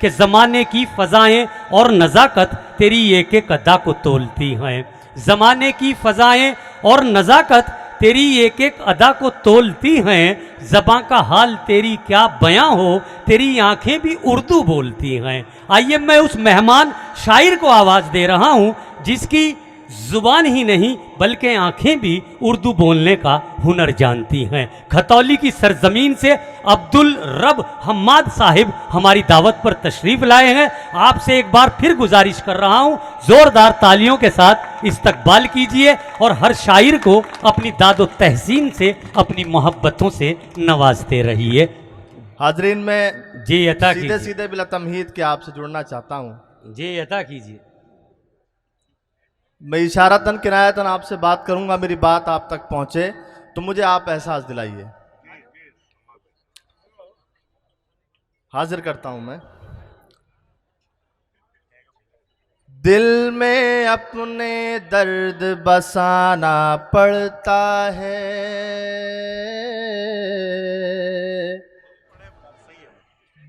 कि ज़माने की फ़ज़ाएँ और नज़ाकत तेरी एक एक अदा को तोलती हैं। ज़माने की फ़ज़ाएँ और नज़ाकत तेरी एक एक अदा को तोलती हैं। ज़बां का हाल तेरी क्या बयां हो, तेरी आंखें भी उर्दू बोलती हैं। आइए मैं उस मेहमान शायर को आवाज़ दे रहा हूँ जिसकी ज़ुबान ही नहीं बल्कि आंखें भी उर्दू बोलने का हुनर जानती हैं। खतौली की सरजमीन से अब्दुल रब हम्माद साहिब हमारी दावत पर तशरीफ़ लाए हैं। आपसे एक बार फिर गुजारिश कर रहा हूं, ज़ोरदार तालियों के साथ इस्तकबाल कीजिए और हर शायर को अपनी दादो तहसीन से, अपनी मोहब्बतों से नवाजते रहिए। हाजरीन, मैं जी अता सीधे सीधे बिला तमहीद के आपसे जुड़ना चाहता हूँ। जी अता कीजिए। मैं इशारतन किनायतन आपसे बात करूंगा, मेरी बात आप तक पहुंचे तो मुझे आप एहसास दिलाइए। हाजिर करता हूं मैं। दिल में अपने दर्द बसाना पड़ता है,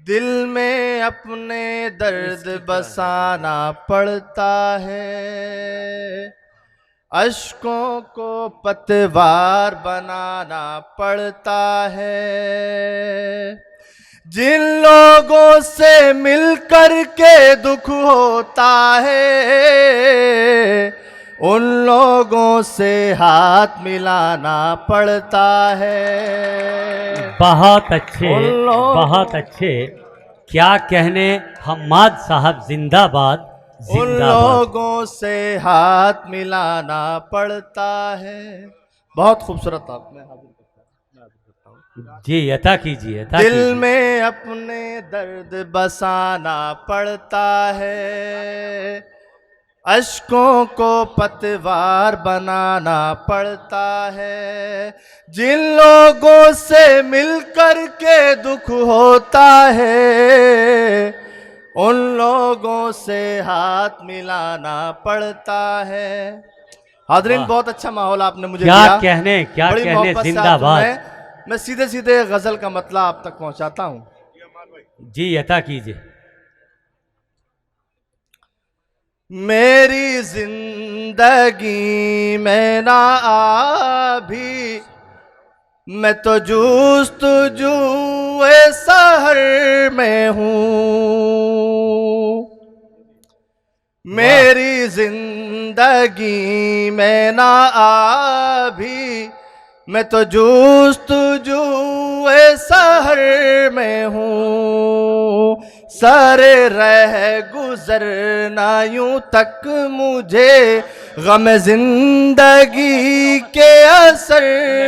दिल में अपने दर्द बसाना पड़ता है, अश्कों को पतवार बनाना पड़ता है। जिन लोगों से मिलकर के दुख होता है, उन लोगों से हाथ मिलाना पड़ता है। बहुत अच्छे, क्या कहने हम्माद साहब, जिंदाबाद उन जिंदाबाद। लोगों से हाथ मिलाना पड़ता है। बहुत खूबसूरत आपने जी अता कीजिए, अता दिल कीजिए। में अपने दर्द बसाना पड़ता है, अश्कों को पतवार बनाना पड़ता है। जिन लोगों से मिलकर के दुख होता है, उन लोगों से हाथ मिलाना पड़ता है। हाजरीन, बहुत अच्छा माहौल आपने मुझे दिया, क्या बड़ी कहने मोहब्बत से आप जिंदाबाद। सुन। मैं सीधे सीधे गजल का मतलब आप तक पहुंचाता हूं। जी अता कीजिए। मेरी जिंदगी में ना अभी, मैं तो जुस्तजुए सहर में हूँ। मेरी जिंदगी में ना अभी, मैं तो जुस्तजुए सहर में हूँ। सारे रह गुजरना यूं तक मुझे गम जिंदगी के असर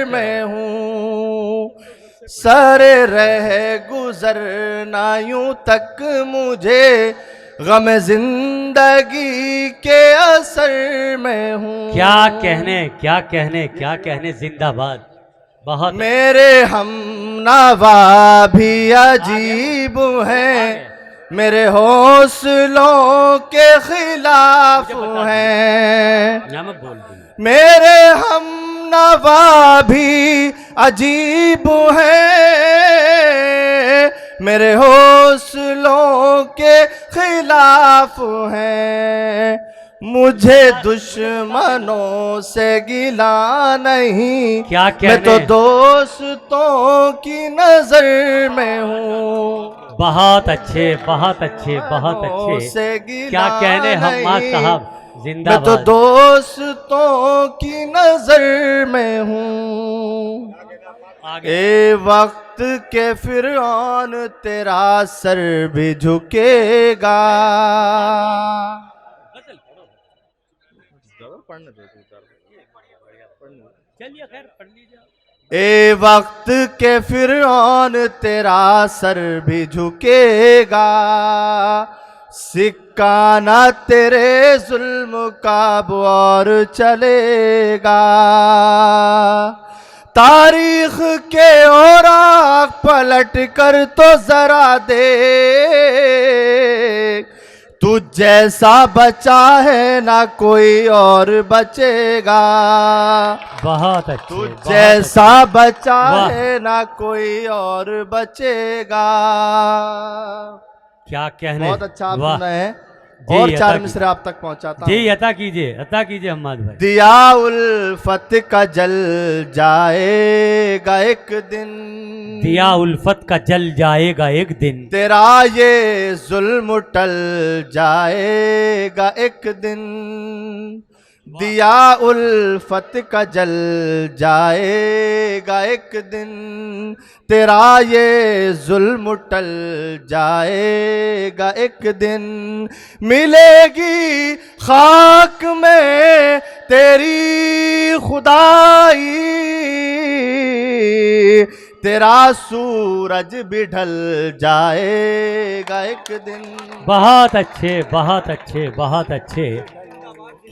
में हूँ। सारे रह गुजरना यूं तक मुझे गम जिंदगी के असर में हूँ। क्या कहने जिंदाबाद। बहुत मेरे हम नवा भी अजीब हैं, मेरे हौसलों के खिलाफ हैं। मेरे हम नवा भी अजीब हैं, मेरे हौसलों के खिलाफ हैं। मुझे दुश्मनों से गिला नहीं, क्या मैं तो दोस्तों की नजर में हूँ। बहुत अच्छे। क्या कहने हम्माद साहब, मैं तो जिंदाबाद। दोस्तों की नजर में हूँ। ए वक्त के फिरौन तेरा सर भी झुकेगा। ए वक्त के फिरौन तेरा सर भी झुकेगा, सिक्का ना तेरे जुल्म का और चलेगा। तारीख के औराक पलट कर तो जरा दे, तू जैसा बचा है ना कोई और बचेगा। बहुत अच्छे। तू जैसा बचा है ना कोई और बचेगा। क्या कहने। बहुत अच्छा आप वाह सुन रहे हैं। जी, और अता चार की- मिसरे आप तक पहुंचाता हूं। जी अता कीजिए हम्माद भाई। दिया उल्फत का जल जाएगा एक दिन, दिया उल्फत का जल जाएगा एक दिन, तेरा ये जुल्म टल जाएगा एक दिन। दिया उल्फत का जल जाएगा एक दिन, तेरा ये जुल्म टल जाएगा एक दिन। मिलेगी खाक में तेरी खुदाई, तेरा सूरज भी ढल जाएगा एक दिन। बहुत अच्छे बहुत अच्छे बहुत अच्छे।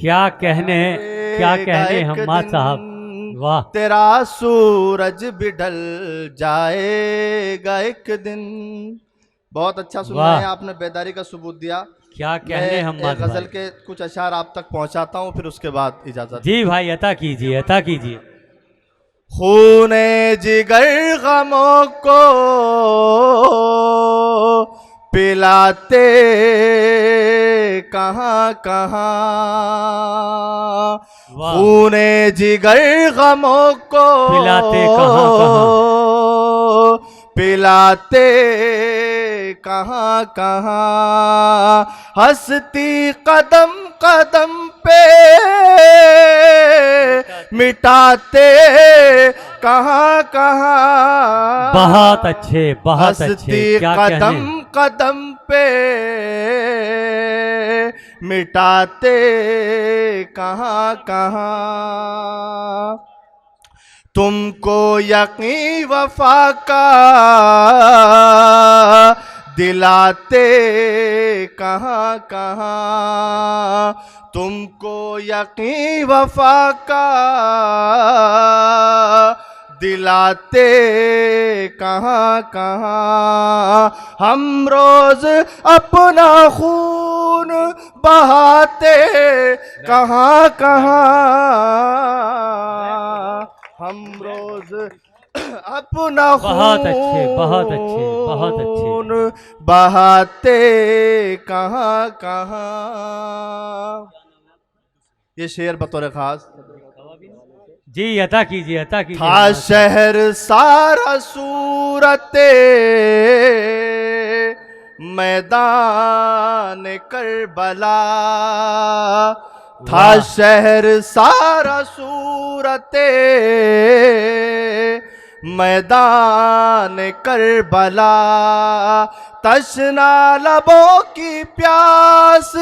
क्या कहने हम्माद साहब, वाह। तेरा सूरज भी ढल जाएगा एक दिन। बहुत अच्छा सुन वाह। रहे हैं आपने, बेदारी का सबूत दिया। क्या कहने मैं हम्माद एक गजल भाई। के कुछ अशार आप तक पहुंचाता हूं, फिर उसके बाद इजाजत। जी भाई अता कीजिए। खूने जिगर गमों को पिलाते कहाँ कहाँ, वाह। खूने जिगर गमों को पिलाते कहाँ पिलाते कहाँ कहाँ, हंसती कदम कदम पे मिटाते कहाँ कहाँ। बहुत अच्छे बहुत अच्छे। हंसती क्या कदम कहने। कदम पे मिटाते कहाँ कहाँ। तुमको यकीन वफा का दिलाते कहाँ कहाँ, तुमको यकीन वफा का दिलाते कहाँ कहाँ। हम रोज अपना खून बहाते कहाँ कहाँ, हम रोज अपना बहुत अच्छे बहुत अच्छे। खून बहाते कहाँ कहाँ। ये शेर बतौर खास। जी अता कीजिए था हम्माद। शहर सारा सूरते मैदान करबला, था वाह। शहर सारा सूरते मैदान करबला। तशना लबों की प्यास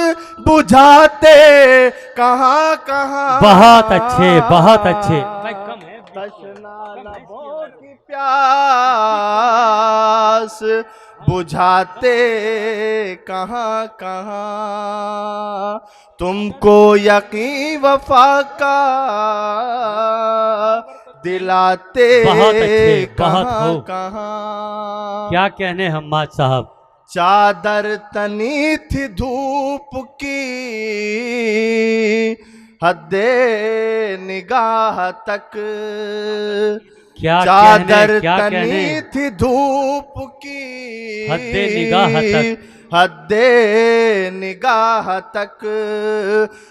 बुझाते कहाँ कहाँ। बहुत अच्छे। भाई कम है। तशना लबों की प्यास बुझाते कहाँ कहाँ। तुमको यकीन वफा का दिलाते बहुत अच्छे, बहुत कहाँ खूब। कहाँ। क्या कहने हम्माद साहब। चादर तनी थी धूप की हद्दे निगाह तक, क्या चादर कहने तनी थी धूप की हद्दे निगाह तक, हद्दे निगाह तक।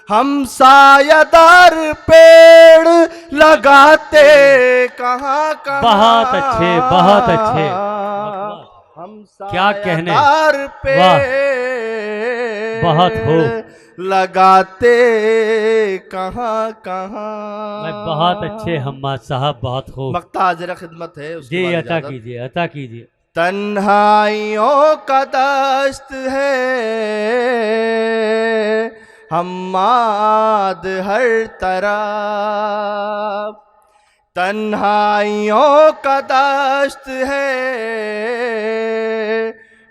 हम सायादार पेड़ लगाते कहाँ कहाँ। बहुत अच्छे। हम क्या कहने। सायादार वाह। पेड़ बहुत खूब। लगाते कहाँ कहाँ। मैं बहुत अच्छे हम्माद साहब, बहुत खूब। मक्ता हाजिर खिदमत है, उसके जी बाद अता इजाजत। कीजिए। तन्हाइयों का दस्त है हम्माद हर तरफ, तन्हाइयों का दस्त है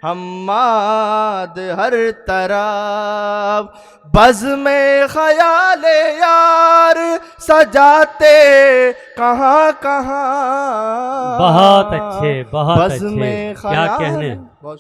हम्माद हर तरफ। बज़ में ख्याले यार सजाते कहाँ कहाँ। बहुत अच्छे बहुत बज़ अच्छे। में क्या कहने। बहुत